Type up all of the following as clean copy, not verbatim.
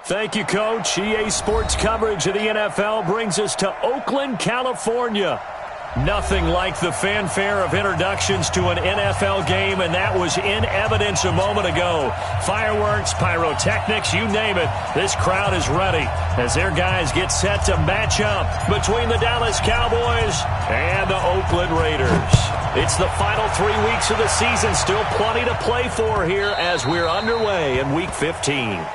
Thank you, Coach. EA Sports coverage of the NFL brings us to Oakland, California. Nothing like the fanfare of introductions to an NFL game, and that was in evidence a moment ago. Fireworks, pyrotechnics, you name it. This crowd is ready as their guys get set to match up between the Dallas Cowboys and the Oakland Raiders. It's the final 3 weeks of the season. Still plenty to play for here as we're underway in Week 15.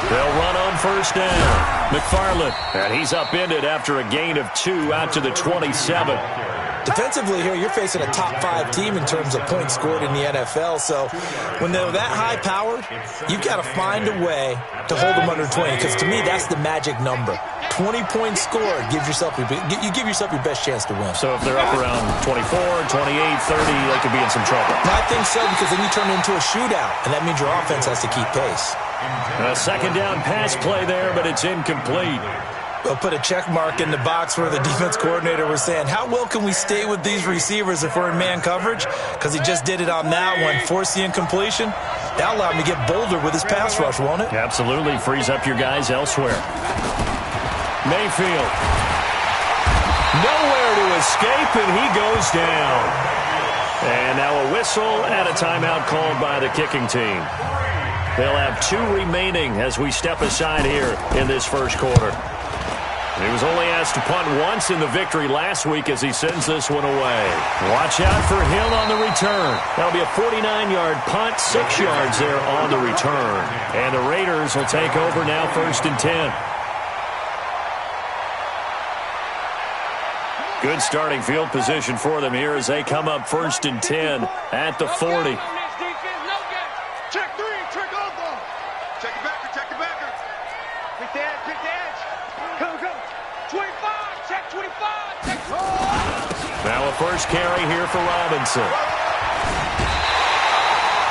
They'll run on first down. McFarland, and he's upended after a gain of 2 out to the 27. Defensively here, you're facing a top 5 team in terms of points scored in the NFL. So when they're that high powered, you've got to find a way to hold them under 20. Because to me, that's the magic number. 20 points scored gives yourself your best chance to win. So if they're up around 24, 28, 30, they could be in some trouble. I think so, because then you turn it into a shootout, and that means your offense has to keep pace. A second down pass play there, but it's incomplete. They'll put a check mark in the box where the defense coordinator was saying, how well can we stay with these receivers if we're in man coverage? Because he just did it on that one, forced the incompletion. That'll allow him to get bolder with his pass rush, won't it? Absolutely. Frees up your guys elsewhere. Mayfield. Nowhere to escape, and he goes down. And now a whistle and a timeout called by the kicking team. They'll have 2 remaining as we step aside here in this first quarter. He was only asked to punt once in the victory last week as he sends this one away. Watch out for Hill on the return. That'll be a 49-yard punt, 6 yards there on the return. And the Raiders will take over now, 1st and 10. Good starting field position for them here as they come up 1st and 10 at the 40. Check 3, check over. Check the backer, check the backer. Pick the edge, pick the edge. Go, go. 25, check 25, check 4. Now a first carry here for Robinson.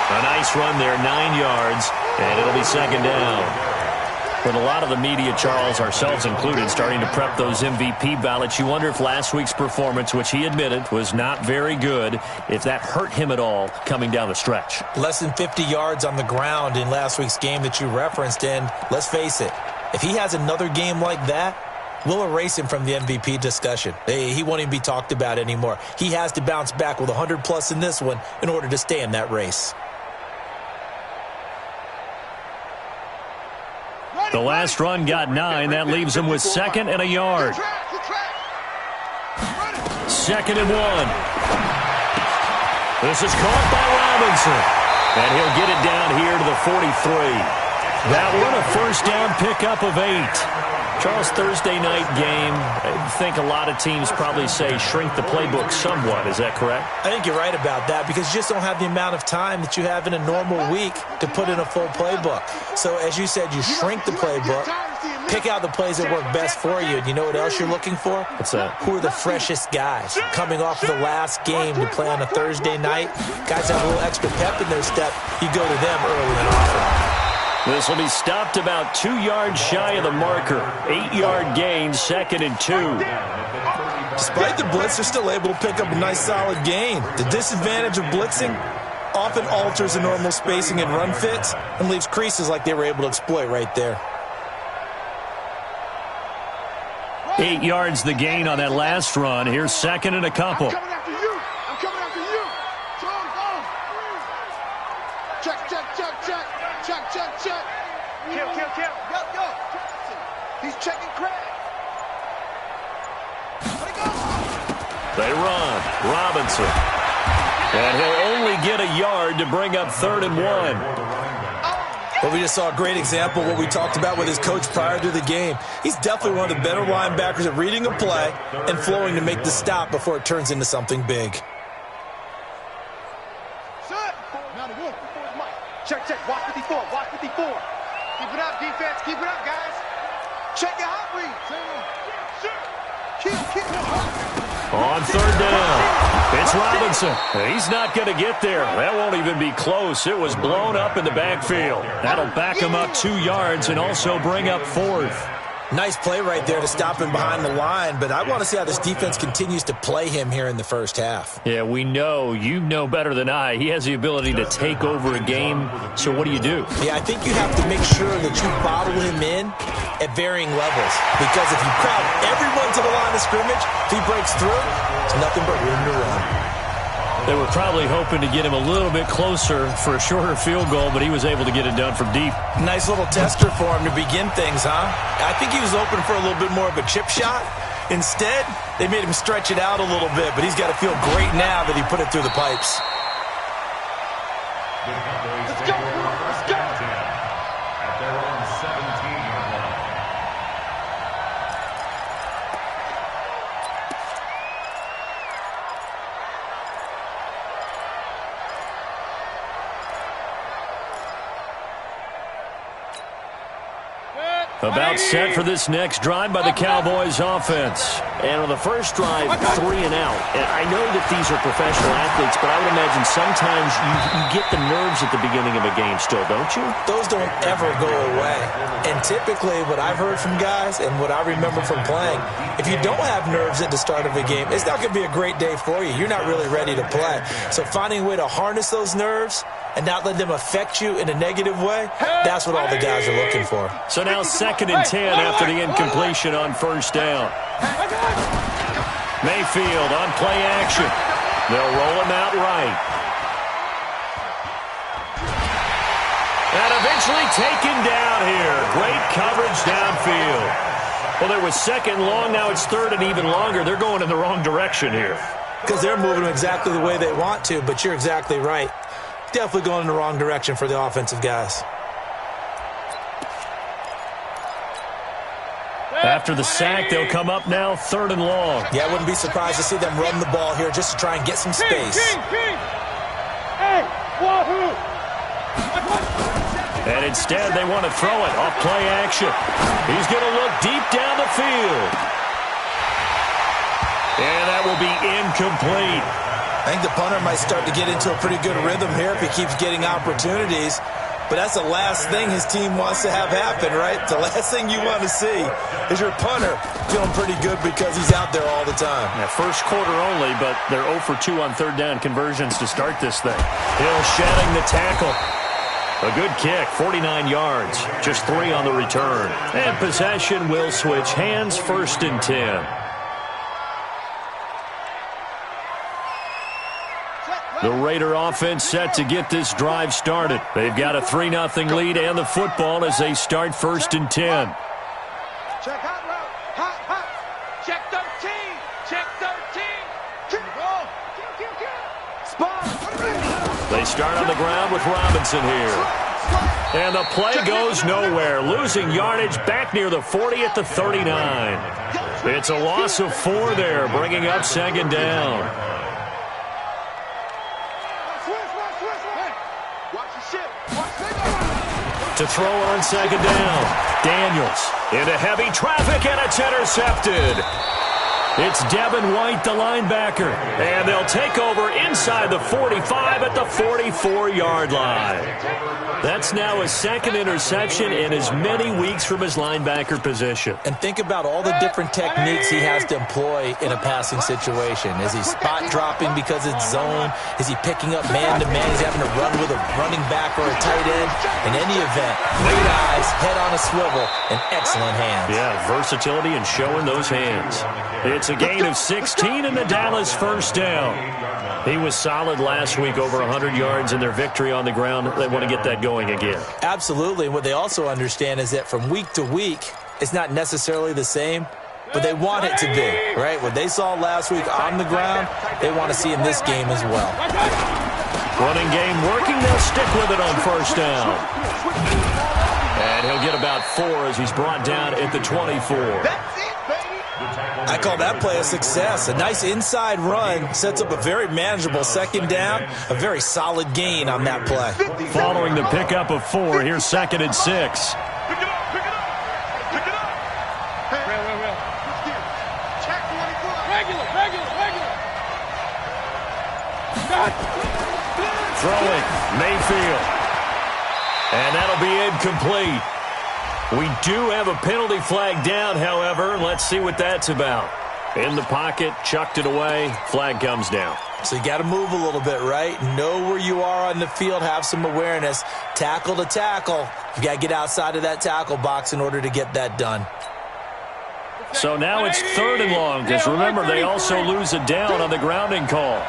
A nice run there, 9 yards, and it'll be second down. With a lot of the media, Charles, ourselves included, starting to prep those MVP ballots, you wonder if last week's performance, which he admitted was not very good, if that hurt him at all coming down the stretch. Less than 50 yards on the ground in last week's game that you referenced, and let's face it, if he has another game like that, we'll erase him from the MVP discussion. He won't even be talked about anymore. He has to bounce back with 100-plus in this one in order to stay in that race. The last run got 9. That leaves him with 2nd and a yard. 2nd and 1. This is caught by Robinson. And he'll get it down here to the 43. That one, a first down pickup of 8. Charles, Thursday night game, I think a lot of teams probably say shrink the playbook somewhat. Is that correct? I think you're right about that because you just don't have the amount of time that you have in a normal week to put in a full playbook. So, as you said, you shrink the playbook, pick out the plays that work best for you. And you know what else you're looking for? What's that? Who are the freshest guys coming off of the last game to play on a Thursday night? Guys have a little extra pep in their step. You go to them early and often. This will be stopped about 2 yards shy of the marker. 8-yard gain, 2nd and 2. Despite the blitz, they're still able to pick up a nice solid gain. The disadvantage of blitzing often alters the normal spacing and run fits and leaves creases like they were able to exploit right there. 8 yards the gain on that last run. Here's 2nd and a couple. I'm coming after you. I'm coming after you. Check, check, check, check. Check, check, check. Kill, kill, kill. Yo, yo. He's checking Craig. Let it go. They run. Robinson. And he'll only get a yard to bring up 3rd and 1. Well, we just saw a great example of what we talked about with his coach prior to the game. He's definitely one of the better linebackers at reading a play and flowing to make the stop before it turns into something big. Check, check. Watch 54. Watch 54. Keep it up, defense. Keep it up, guys. Check your hot read. On third down, it's Robinson. He's not going to get there. That won't even be close. It was blown up in the backfield. That'll back him up 2 yards and also bring up fourth. Nice play right there to stop him behind the line, but I want to see how this defense continues to play him here in the first half. Yeah, we know. You know better than I. He has the ability to take over a game, so what do you do? Yeah, I think you have to make sure that you bottle him in at varying levels, because if you crowd everyone to the line of scrimmage, if he breaks through, it's nothing but room to run. They were probably hoping to get him a little bit closer for a shorter field goal, but he was able to get it done from deep. Nice little tester for him to begin things, huh? I think he was open for a little bit more of a chip shot. Instead, they made him stretch it out a little bit, but he's got to feel great now that he put it through the pipes. Let's go. Let's go. At their own 17-yard line. About set for this next drive by the Cowboys offense. And on the first drive, 3 and out. And I know that these are professional athletes, but I would imagine sometimes you get the nerves at the beginning of a game still, don't you? Those don't ever go away. And typically what I've heard from guys and what I remember from playing, if you don't have nerves at the start of a game, it's not going to be a great day for you. You're not really ready to play. So finding a way to harness those nerves and not let them affect you in a negative way, that's what all the guys are looking for. So now 2nd and 10 after the incompletion on first down. Mayfield on play action. They'll roll him out right. And eventually taken down here. Great coverage downfield. Well, there was 2nd long. Now it's 3rd and even longer. They're going in the wrong direction here. Because they're moving them exactly the way they want to, but you're exactly right. Definitely going in the wrong direction for the offensive guys. After the sack, they'll come up now 3rd and long. Yeah, I wouldn't be surprised to see them run the ball here just to try and get some space. And instead, they want to throw it off play action. He's going to look deep down the field. And that will be incomplete. I think the punter might start to get into a pretty good rhythm here if he keeps getting opportunities. But that's the last thing his team wants to have happen, right? The last thing you want to see is your punter feeling pretty good because he's out there all the time. Yeah, first quarter only, but they're 0 for 2 on 3rd down conversions to start this thing. Hill shedding the tackle. A good kick, 49 yards, just 3 on the return. And possession will switch hands, 1st and 10. The Raider offense set to get this drive started. They've got a 3-0 lead and the football as they start 1st and 10. Check hot route. Hot, hot. Check 13. Check 13. Keep ball. Spot. They start on the ground with Robinson here. And the play goes nowhere. Losing yardage back near the 40 at the 39. It's a loss of 4 there, bringing up 2nd down. To throw on 2nd down. Daniels into heavy traffic, and it's intercepted. It's Devin White, the linebacker. And they'll take over inside the 45 at the 44-yard line. That's now his 2nd interception in as many weeks from his linebacker position. And think about all the different techniques he has to employ in a passing situation. Is he spot dropping because it's zone? Is he picking up man-to-man? He's having to run with a running back or a tight end. In any event, great eyes, head on a swivel, and excellent hands. Yeah, versatility and showing those hands. It's a gain of 16 in the Dallas 1st down. He was solid last week, over 100 yards in their victory on the ground. They want to get that going again. Absolutely. And what they also understand is that from week to week, it's not necessarily the same, but they want it to be, right? What they saw last week on the ground, they want to see in this game as well. Running game working. They'll stick with it on 1st down. And he'll get about 4 as he's brought down at the 24. I call that play a success. A nice inside run sets up a very manageable 2nd down, a very solid gain on that play. Following the pickup of 4, here's 2nd and 6. Pick it up, pick it up, pick it up. Hey, check Throwing, Mayfield. And that'll be incomplete. We do have a penalty flag down, however. Let's see what that's about. In the pocket, chucked it away, flag comes down. So you got to move a little bit, right? Know where you are on the field, have some awareness. Tackle to tackle. You got to get outside of that tackle box in order to get that done. So now it's 3rd and long, because remember, they also lose a down on the grounding call.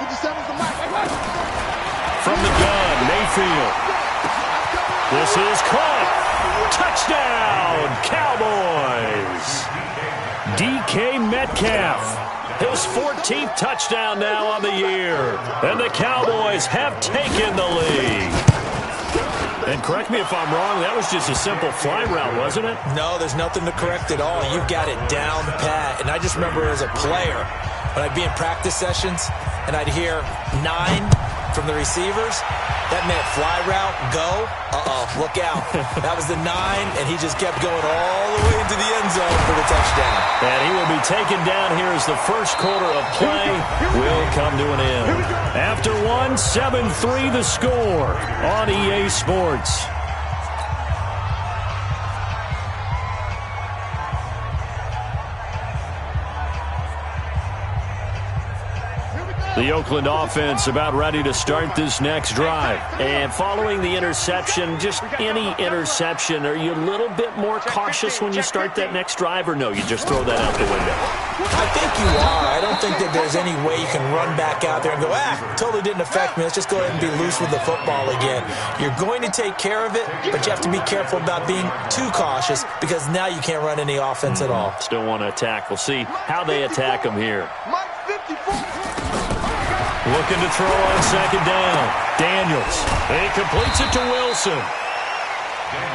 From the gun, Mayfield. This is caught. Touchdown, Cowboys. DK Metcalf. His 14th touchdown now on the year. And the Cowboys have taken the lead. And correct me if I'm wrong, that was just a simple fly route, wasn't it? No, there's nothing to correct at all. You've got it down pat. And I just remember as a player, when I'd be in practice sessions and I'd hear 9 from the receivers, that meant fly route, go, look out. That was the 9, and he just kept going all the way into the end zone for the touchdown. And he will be taken down here as the first quarter of play will come to an end. After 7-3 the score on EA Sports. The Oakland offense about ready to start this next drive. And following the interception, just any interception, are you a little bit more cautious when you start that next drive, or no, you just throw that out the window? I think you are. I don't think that there's any way you can run back out there and go, totally didn't affect me. Let's just go ahead and be loose with the football again. You're going to take care of it, but you have to be careful about being too cautious because now you can't run any offense at all. Still want to attack. We'll see how they attack him here. Looking to throw on 2nd down. Daniels. He completes it to Wilson.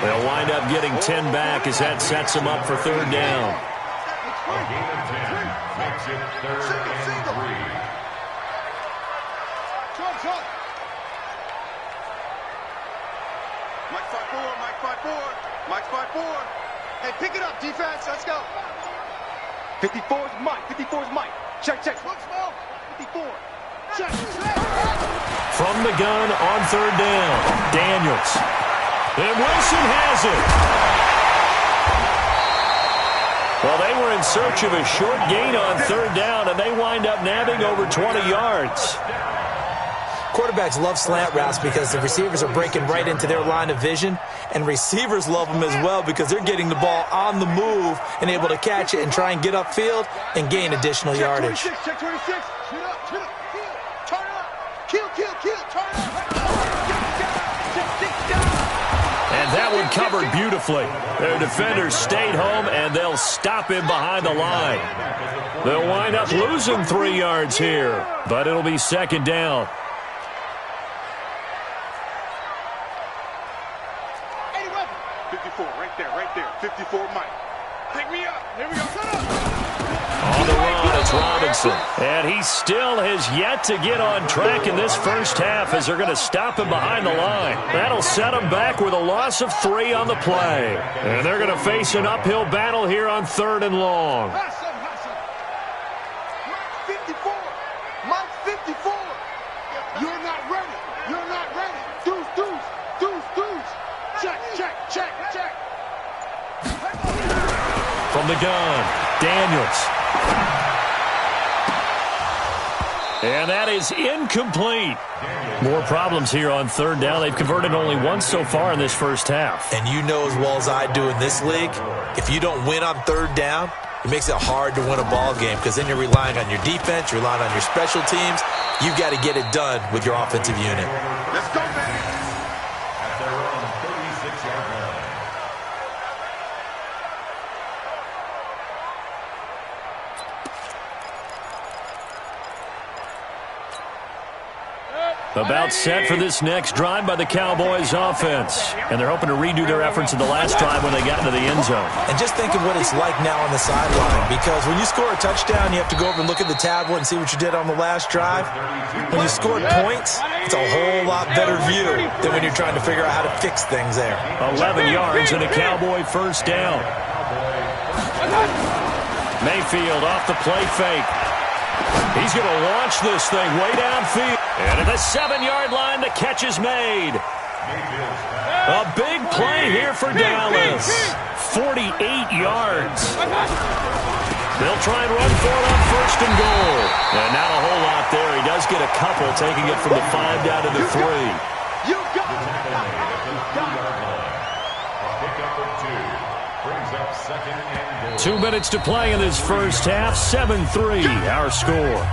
They'll wind up getting 10 back as that sets them up for 3rd down. A gain of 10 makes it 3rd and 3. Mike 5-4, Mike 5-4, Mike 5-4. Hey, pick it up, defense. Let's go. 54 is Mike. 54 is Mike. Check. Look, smell. 54. Check. From the gun on 3rd down. Daniels. And Wilson has it. Well, they were in search of a short gain on 3rd down, and they wind up nabbing over 20 yards. Quarterbacks love slant routes because the receivers are breaking right into their line of vision, and receivers love them as well because they're getting the ball on the move and able to catch it and try and get upfield and gain additional yardage. Check 26. Shoot up. Turn up. Kill. Turn up. And that one covered beautifully. Their defenders stayed home, and they'll stop him behind the line. They'll wind up losing 3 yards here, but it'll be 2nd down. 54, right there. 54, Mike. Pick me up. Here we go. Shut up. On the run, it's Robinson. And he still has yet to get on track in this first half as they're going to stop him behind the line. That'll set him back with a loss of 3 on the play. And they're going to face an uphill battle here on 3rd and long. Mike 54. Mike 54. You're not ready. Deuce. Check. From the gun, Daniels. And that is incomplete. More problems here on 3rd down. They've converted only once so far in this first half. And you know as well as I do in this league, if you don't win on 3rd down, it makes it hard to win a ball game because then you're relying on your defense, you're relying on your special teams. You've got to get it done with your offensive unit. Let's go, man. At their own 36-yard line. About set for this next drive by the Cowboys offense. And they're hoping to redo their efforts in the last drive when they got into the end zone. And just think of what it's like now on the sideline, because when you score a touchdown, you have to go over and look at the tablet and see what you did on the last drive. When you scored points, it's a whole lot better view than when you're trying to figure out how to fix things there. 11 yards and a Cowboy first down. Mayfield off the play fake. He's going to launch this thing way downfield. And at the 7-yard line, the catch is made. A big play here for Dallas. 48 yards. They'll try and run for it on 1st and goal. And not a whole lot there. He does get a couple, taking it from the 5 down to the 3. You got it. Brings up 2nd and goal. 2 minutes to play in this first half. 7-3, our score.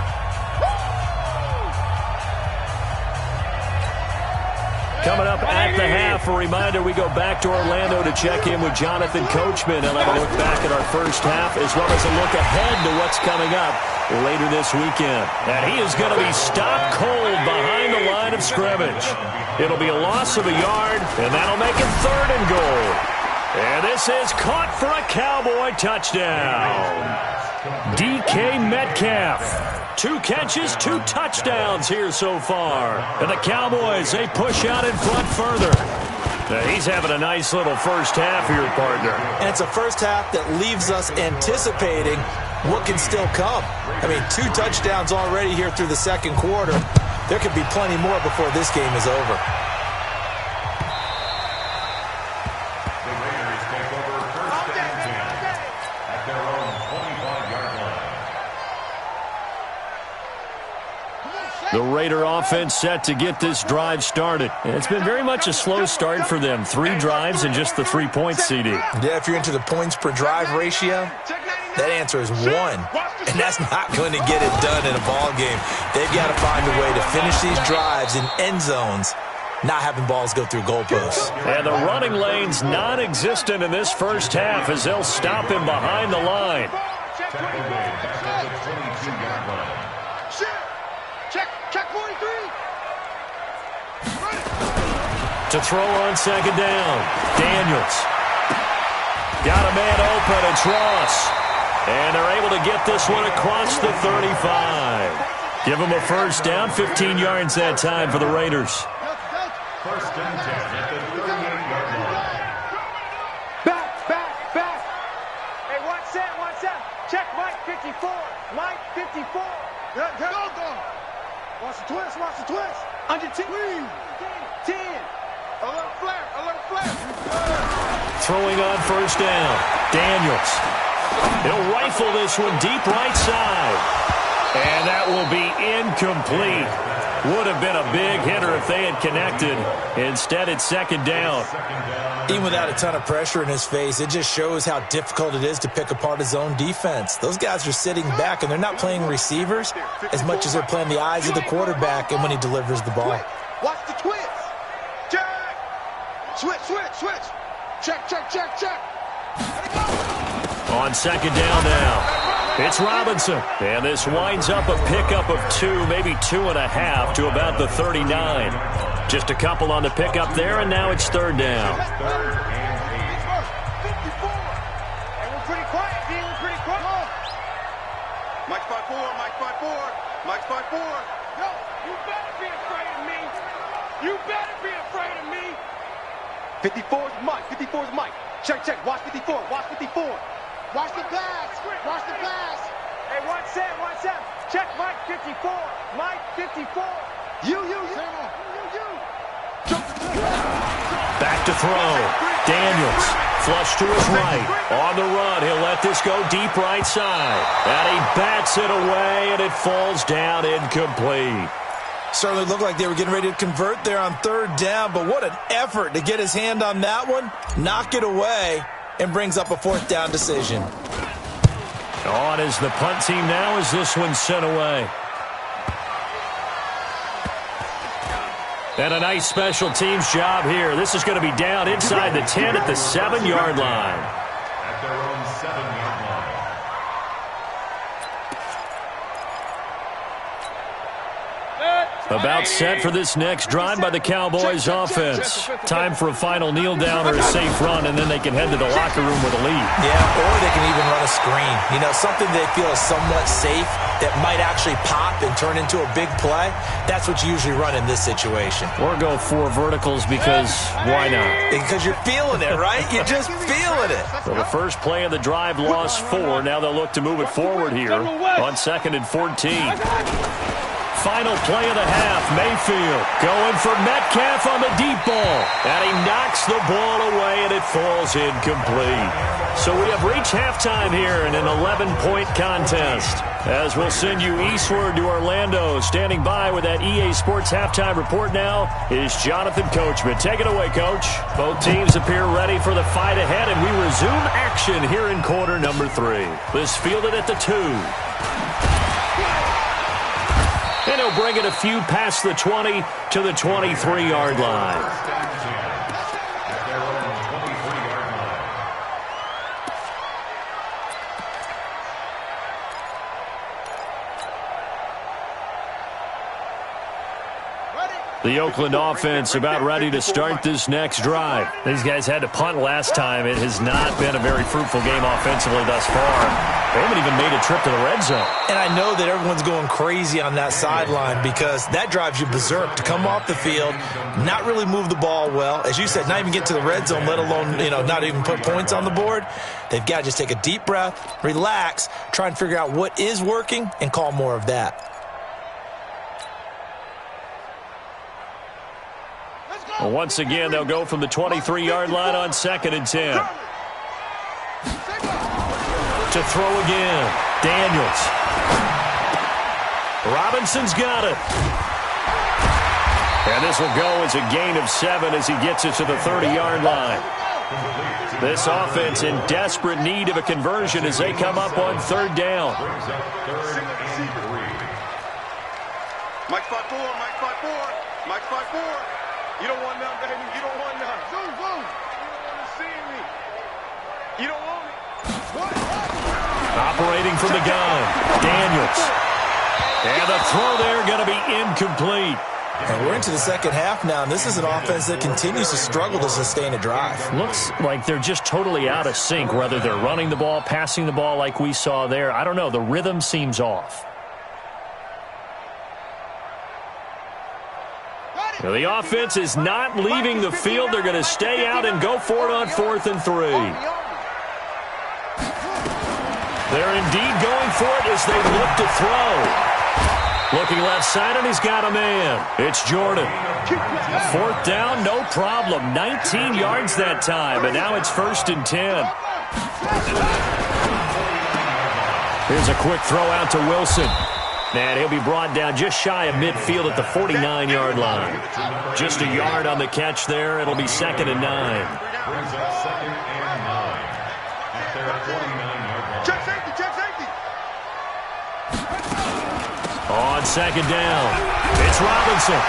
Coming up at the half, a reminder, we go back to Orlando to check in with Jonathan Coachman. He'll have a look back at our first half as well as a look ahead to what's coming up later this weekend. And he is going to be stopped cold behind the line of scrimmage. It'll be a loss of a yard, and that'll make it 3rd and goal. And this is caught for a Cowboy touchdown. DK Metcalf. 2 catches, 2 touchdowns here so far. And the Cowboys, they push out in front further. Now, he's having a nice little first half here, partner. And it's a first half that leaves us anticipating what can still come. I mean, 2 touchdowns already here through the 2nd quarter. There could be plenty more before this game is over. The Raiders take over 1st and 10 at their own 25-yard line. The Raider offense set to get this drive started. And it's been very much a slow start for them. 3 drives and just the 3 points, CD. Yeah, if you're into the points per drive ratio, that answer is 1. And that's not going to get it done in a ball game. They've got to find a way to finish these drives in end zones, not having balls go through goalposts. And the running lane's non-existent in this first half as they'll stop him behind the line. Tackle made back at the 22-yard line. Check 43. To throw on 2nd down. Daniels. Got a man open. It's Ross. And they're able to get this one across the 35. Give them a first down. 15 yards that time for the Raiders. 1st and 10 at the 38-yard line. Back. Hey, watch that. Check Mike 54. Mike 54. Go. Watch the twist. Under 10. 10. A little flare. Throwing on 1st down. Daniels. He'll rifle this one deep right side. And that will be incomplete. Would have been a big hitter if they had connected. Instead, it's 2nd down. Even without a ton of pressure in his face, it just shows how difficult it is to pick apart his own defense. Those guys are sitting back, and they're not playing receivers as much as they're playing the eyes of the quarterback and when he delivers the ball. Watch the twist. Check. Switch. Check. On 2nd down now, it's Robinson. And this winds up a pickup of 2, maybe 2.5 to about the 39. Just a couple on the pickup there, and now it's 3rd down. 54. And we're pretty quiet, D. We're pretty quiet. Mike's 5'4". Yo, you better be afraid of me. 54 is Mike. Check. Watch 54. Watch the pass. Hey, watch that. Check Mike 54. Mike 54. You. Back to throw. Daniels, flush to his right. On the run, he'll let this go deep right side. And he bats it away, and it falls down incomplete. Certainly looked like they were getting ready to convert there on 3rd down, but what an effort to get his hand on that one, knock it away, and brings up a 4th down decision. On is the punt team now as this one's sent away. And a nice special teams job here. This is going to be down inside the 10 at the 7-yard line. At their own 7-yard line. About set for this next drive by the Cowboys offense. Time for a final kneel down or a safe run, and then they can head to the locker room with a lead. Yeah, or they can even run a screen. You know, something they feel is somewhat safe that might actually pop and turn into a big play. That's what you usually run in this situation. Or go 4 verticals because why not? Because you're feeling it, right? You're just feeling it. So the first play of the drive lost 4. Now they'll look to move it forward here on 2nd and 14. Final play of the half. Mayfield going for Metcalf on the deep ball. And he knocks the ball away, and it falls incomplete. So we have reached halftime here in an 11-point contest. As we'll send you eastward to Orlando. Standing by with that EA Sports halftime report now is Jonathan Coachman. Take it away, Coach. Both teams appear ready for the fight ahead, and we resume action here in quarter number 3. This fielded at the 2. And he'll bring it a few past the 20 to the 23-yard line. The Oakland offense about ready to start this next drive. These guys had to punt last time. It has not been a very fruitful game offensively thus far. They haven't even made a trip to the red zone. And I know that everyone's going crazy on that sideline because that drives you berserk to come off the field, not really move the ball well. As you said, not even get to the red zone, let alone, not even put points on the board. They've got to just take a deep breath, relax, try and figure out what is working and call more of that. Well, once again, they'll go from the 23-yard line on 2nd and 10. To throw again. Daniels. Robinson's got it. And this will go as a gain of 7 as he gets it to the 30-yard line. This offense in desperate need of a conversion as they come up on 3rd down. Mike 5-4, Mike 5-4, Mike 5-4. You don't want none, baby. You don't want none. Zoom, zoom. You don't want to see me. You don't want me. What? Operating from the gun. Daniels. And the throw there going to be incomplete. And we're into the second half now, and this is an offense that continues to struggle to sustain a drive. Looks like they're just totally out of sync, whether they're running the ball, passing the ball like we saw there. I don't know. The rhythm seems off. Now, the offense is not leaving the field. They're going to stay out and go for it on 4th and 3. They're indeed going for it as they look to throw. Looking left side, and he's got a man. It's Jordan. 4th down, no problem. 19 yards that time, and now it's 1st and 10. Here's a quick throw out to Wilson. And he'll be brought down just shy of midfield at the 49-yard line. Just a yard on the catch there. It'll be 2nd and 9. Check safety, check safety. On 2nd down, it's Robinson.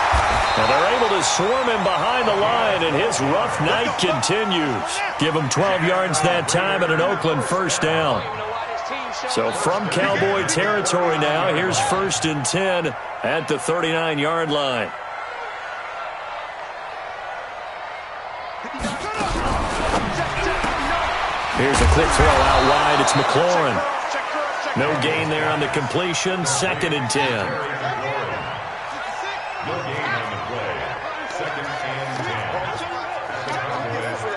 Now they're able to swarm him behind the line, and his rough night continues. Give him 12 yards that time and an Oakland 1st down. So from Cowboy territory now, here's 1st and 10 at the 39-yard line. Here's a quick throw out wide. It's McLaurin. No gain there on the completion. 2nd and 10. No gain on the play. 2nd and 10.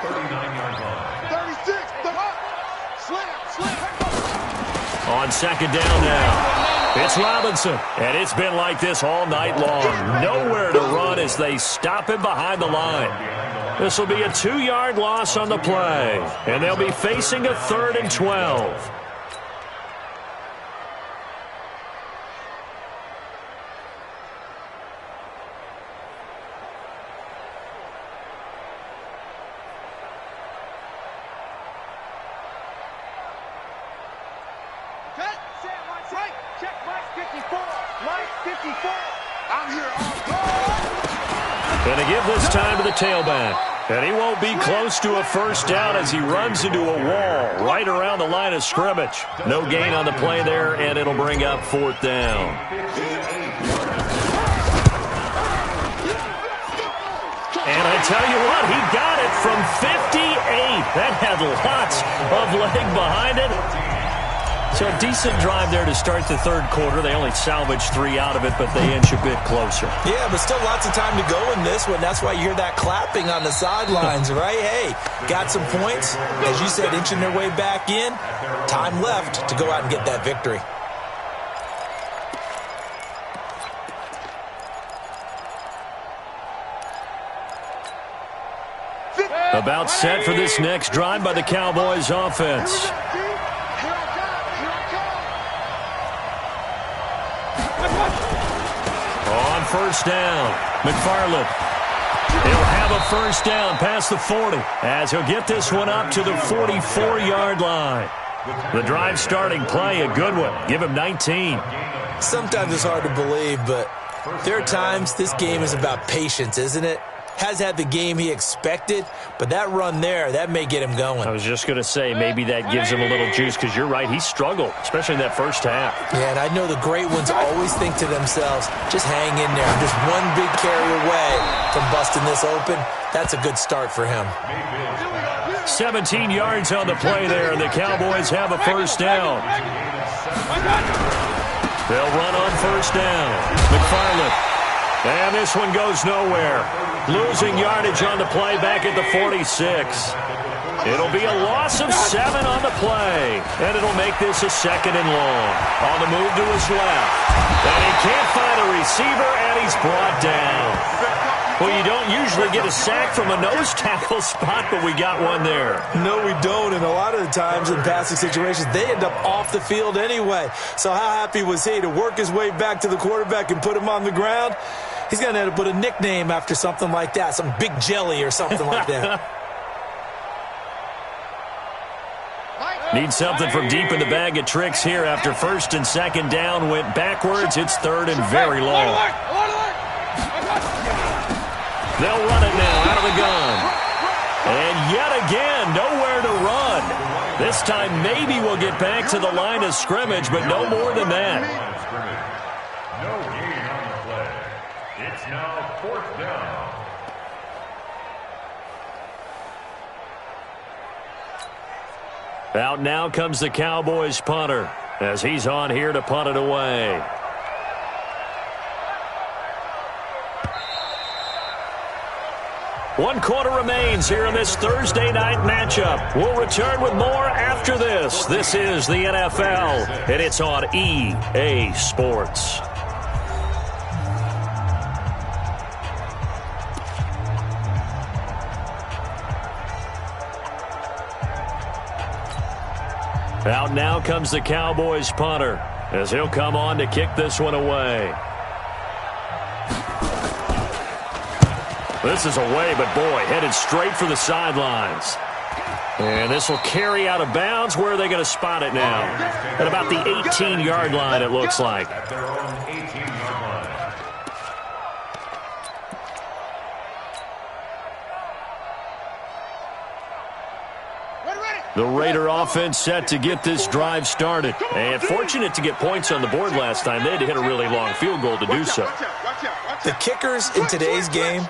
39-yard line. 36, slam. On 2nd down now, it's Robinson. And it's been like this all night long. Nowhere to run as they stop him behind the line. This will be a 2-yard loss on the play. And they'll be facing a 3rd and 12. Check Mike 54. Mike 54. I'm here all day. Going to give this time to the tailback. And he won't be close to a 1st down as he runs into a wall right around the line of scrimmage. No gain on the play there, and it'll bring up 4th down. And I tell you what, he got it from 58. That had lots of leg behind it. So a decent drive there to start the third quarter. They only salvaged 3 out of it, but they inch a bit closer. Yeah, but still lots of time to go in this one. That's why you hear that clapping on the sidelines, right? Hey, got some points. As you said, inching their way back in. Time left to go out and get that victory. About set for this next drive by the Cowboys offense. On first down, McFarland. He'll have a first down past the 40 as he'll get this one up to the 44-yard line. The drive starting play, a good one. Give him 19. Sometimes it's hard to believe, but there are times this game is about patience, isn't it? Has had the game he expected, but that run there, that may get him going. I was just going to say, maybe that gives him a little juice, because you're right, he struggled, especially in that first half. Yeah, and I know the great ones always think to themselves, just hang in there. I'm just one big carry away from busting this open. That's a good start for him. 17 yards on the play there, and the Cowboys have a first down. They'll run on first down. McFarland. And this one goes nowhere. Losing yardage on the play back at the 46. It'll be a loss of 7 on the play. And it'll make this a second and long. On the move to his left. And he can't find a receiver, and he's brought down. Well, you don't usually get a sack from a nose tackle spot, but we got one there. No, we don't, and a lot of the times in passing situations, they end up off the field anyway. So how happy was he to work his way back to the quarterback and put him on the ground? He's going to have to put a nickname after something like that, some Big Jelly or something like that. Need something from deep in the bag of tricks here after first and second down went backwards. It's third and very long. They'll run it now out of the gun. And yet again, nowhere to run. This time maybe we'll get back to the line of scrimmage, but no more than that. No gain on the play. It's now fourth down. Out now comes the Cowboys punter as he's on here to punt it away. One quarter remains here in this Thursday night matchup. We'll return with more after this. This is the NFL, and it's on EA Sports. Out now comes the Cowboys punter as he'll come on to kick this one away. This is away, but boy, headed straight for the sidelines. And this will carry out of bounds. Where are they going to spot it now? At about the 18-yard line, it looks like. At their own 18-yard line. The Raider offense set to get this drive started. And fortunate to get points on the board last time. They had to hit a really long field goal to do so. The kickers in today's game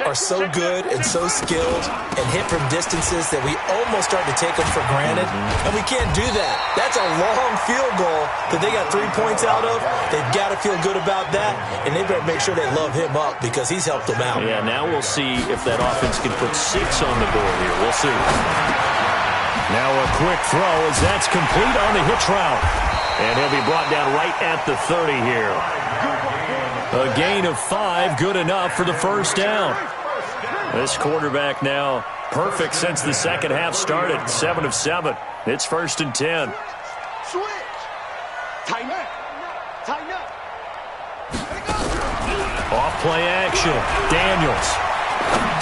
are so good and so skilled and hit from distances that we almost start to take them for granted. And we can't do that. That's a long field goal that they got 3 points out of. They've got to feel good about that, and they better make sure they love him up because he's helped them out. Yeah, now we'll see if that offense can put 6 on the board here. We'll see. Now a quick throw as that's complete on the hitch route. And he'll be brought down right at the 30 here. A gain of 5, good enough for the first down. This quarterback now perfect since the second half started. 7 of 7. It's first and 10. Switch. Tighten up. Tighten up. Off play action. Daniels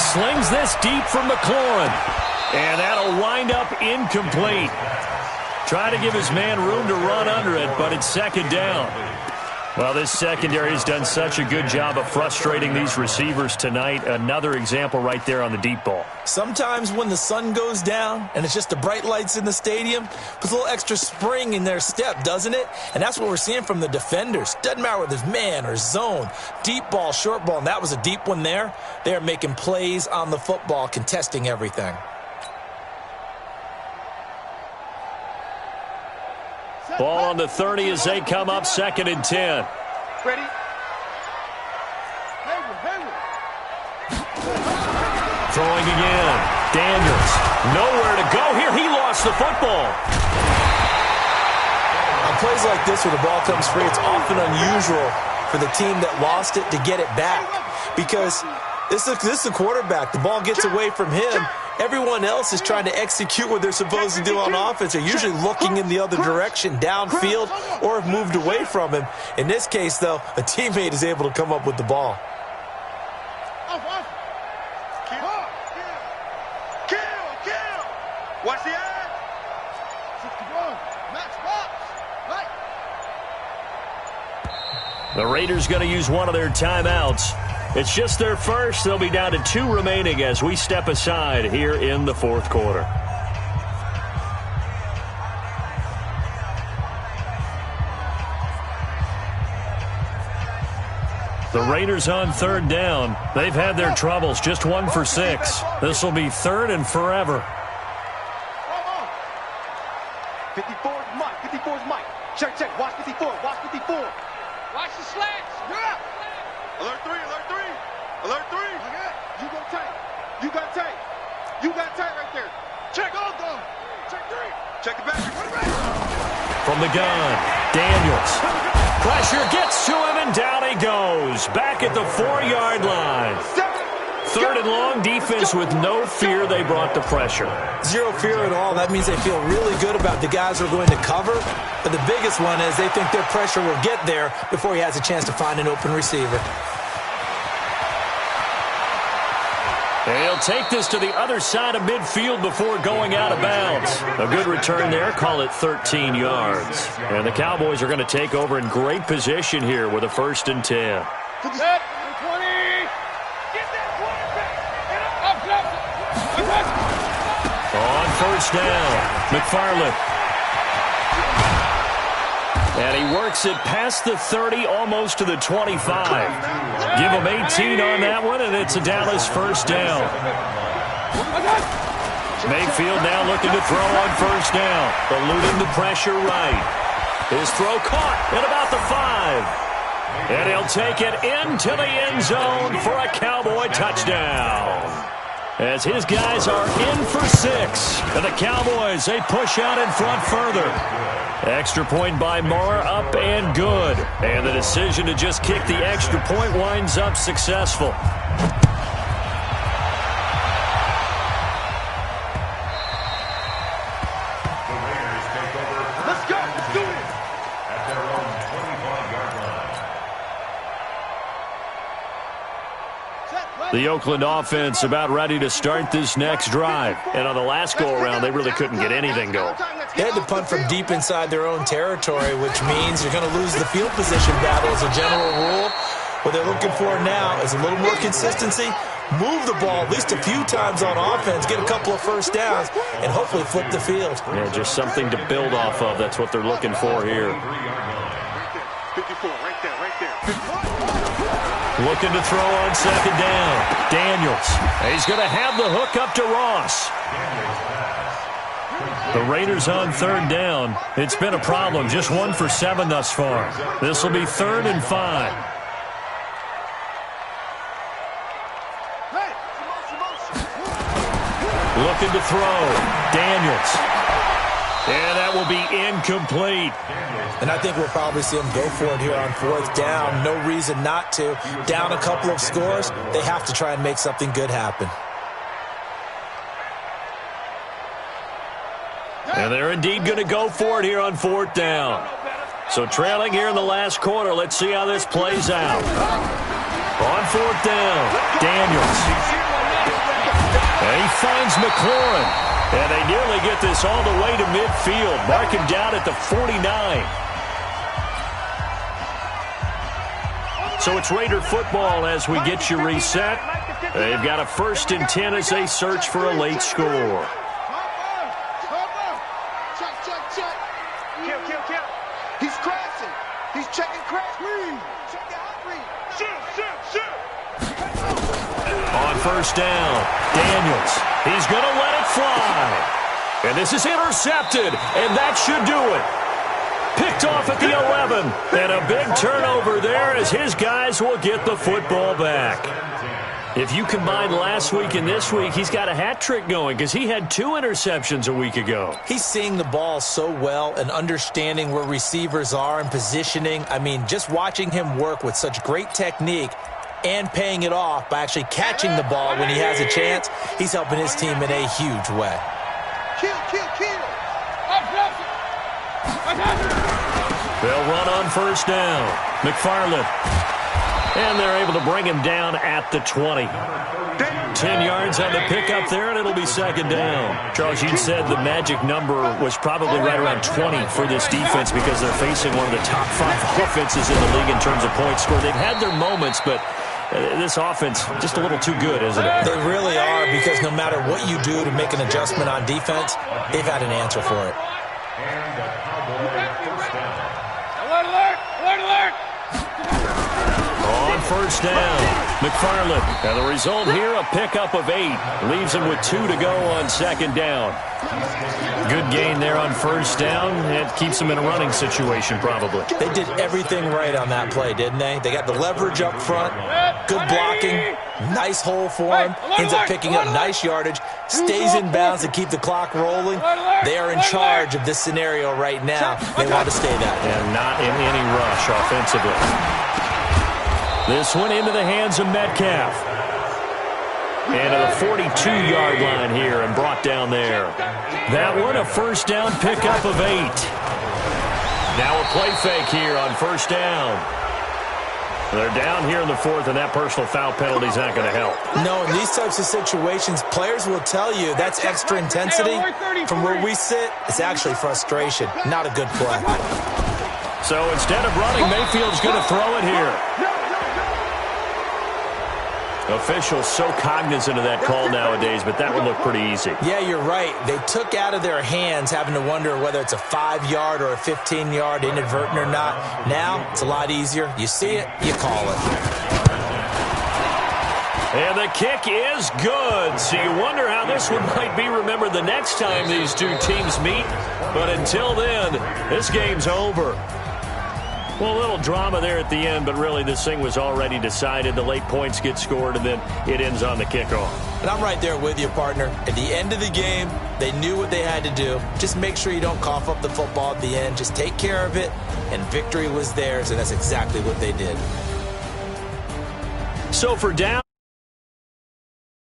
slings this deep from McLaurin. And that'll wind up incomplete. Try to give his man room to run under it, but it's second down. Well, this secondary has done such a good job of frustrating these receivers tonight. Another example right there on the deep ball. Sometimes when the sun goes down and it's just the bright lights in the stadium, puts a little extra spring in their step, doesn't it? And that's what we're seeing from the defenders. Doesn't matter whether it's man or zone, deep ball, short ball, and that was a deep one there. They're making plays on the football, contesting everything. Ball on the 30 as they come up 2nd and 10. Ready? Throwing again. Daniels. Nowhere to go here. He lost the football. On plays like this where the ball comes free, it's often unusual for the team that lost it to get it back. Because this is the quarterback. The ball gets away from him. Everyone else is trying to execute what they're supposed to do on offense. They're usually looking in the other direction, downfield, or have moved away from him. In this case, though, a teammate is able to come up with the ball. Watch the edge. 61. Max box. Right. The Raiders going to use one of their timeouts. It's just their first. They'll be down to 2 remaining as we step aside here in the 4th quarter. The Raiders on 3rd down. They've had their troubles. Just 1 for 6. This will be 3rd and forever. 54's Mike. 54's Mike. Check. Watch 54. Watch 54. Watch the slants. Yeah. Alert 3. Alert 3. Alert 3. You go tight. You got tight. You got tight right there. Check all go. Check 3. Check the back. From the gun, Daniels. Pressure gets to him, and down he goes. Back at the 4-yard line. 3rd and long, defense with no fear. They brought the pressure. Zero fear at all. That means they feel really good about the guys who are going to cover. But the biggest one is they think their pressure will get there before he has a chance to find an open receiver. They'll take this to the other side of midfield before going out of bounds. A good return there. Call it 13 yards. And the Cowboys are going to take over in great position here with a 1st and 10. Set. 20. Get that quarterback. On 1st down, McFarland. And he works it past the 30, almost to the 25. Give him 18 on that one, and it's a Dallas 1st down. Mayfield now looking to throw on 1st down. Eluding the pressure right. His throw caught at about the 5. And he'll take it into the end zone for a Cowboy touchdown. As his guys are in for 6. And the Cowboys, they push out in front further. Extra point by Marr, up and good. And the decision to just kick the extra point winds up successful. Let's go. Let's do it. At their own 25-yard line. The Oakland offense about ready to start this next drive. And on the last go-around, they really couldn't get anything going. They had to punt from deep inside their own territory, which means you're going to lose the field position battle as a general rule. What they're looking for now is a little more consistency, move the ball at least a few times on offense, get a couple of 1st downs, and hopefully flip the field. Yeah, just something to build off of. That's what they're looking for here. 54, right there. Looking to throw on 2nd down. Daniels. He's going to have the hook up to Ross. The Raiders on 3rd down. It's been a problem. Just 1 for 7 thus far. This will be 3rd and 5. Looking to throw. Daniels. And that will be incomplete. And I think we'll probably see them go for it here on 4th down. No reason not to. Down a couple of scores, they have to try and make something good happen. And they're indeed going to go for it here on 4th down. So trailing here in the last quarter. Let's see how this plays out. On 4th down, Daniels. And he finds McLaurin. And they nearly get this all the way to midfield. Mark him down at the 49. So it's Raider football as we get you reset. They've got a 1st and 10 as they search for a late score. Kill. He's crashing. He's checking crash. Check the outreach. Shoot. On 1st down, Daniels. He's going to let it fly. And this is intercepted, and that should do it. Picked off at the 11. And a big turnover there as his guys will get the football back. If you combine last week and this week, he's got a hat trick going because he had 2 interceptions a week ago. He's seeing the ball so well and understanding where receivers are and positioning. I mean, just watching him work with such great technique and paying it off by actually catching the ball when he has a chance, he's helping his team in a huge way. They'll run on first down. McFarland. And they're able to bring him down at the 20. 10 yards on the pickup there, and it'll be second down. Charles, you said the magic number was probably right around 20 for this defense because they're facing one of the top 5 offenses in the league in terms of points scored. They've had their moments, but this offense just a little too good, isn't it? They really are, because no matter what you do to make an adjustment on defense, they've had an answer for it. And the Cowboy first down. Alert! On first down, McFarland. And the result here, a pickup of 8. Leaves him with 2 to go on second down. Good gain there on first down. It keeps him in a running situation, probably. They did everything right on that play, didn't they? They got the leverage up front, good blocking, nice hole for him, ends up picking up nice yardage, stays in bounds to keep the clock rolling. They are in charge of this scenario right now. They want to stay that way. And not in any rush offensively. This one into the hands of Metcalf. And to the 42-yard line here and brought down there. That one a first down pickup of 8. Now a play fake here on first down. They're down here in the 4th, and that personal foul penalty is not going to help. No, in these types of situations, players will tell you that's extra intensity. From where we sit, it's actually frustration. Not a good play. So instead of running, Mayfield's going to throw it here. Officials so cognizant of that call nowadays, but that would look pretty easy. Yeah, you're right. They took out of their hands having to wonder whether it's a 5-yard or a 15-yard inadvertent or not. Now, it's a lot easier. You see it, you call it. And the kick is good. So you wonder how this one might be remembered the next time these two teams meet. But until then, this game's over. Well, a little drama there at the end, but really this thing was already decided. The late points get scored, and then it ends on the kickoff. And I'm right there with you, partner. At the end of the game, they knew what they had to do. Just make sure you don't cough up the football at the end. Just take care of it, and victory was theirs, and that's exactly what they did. So for down...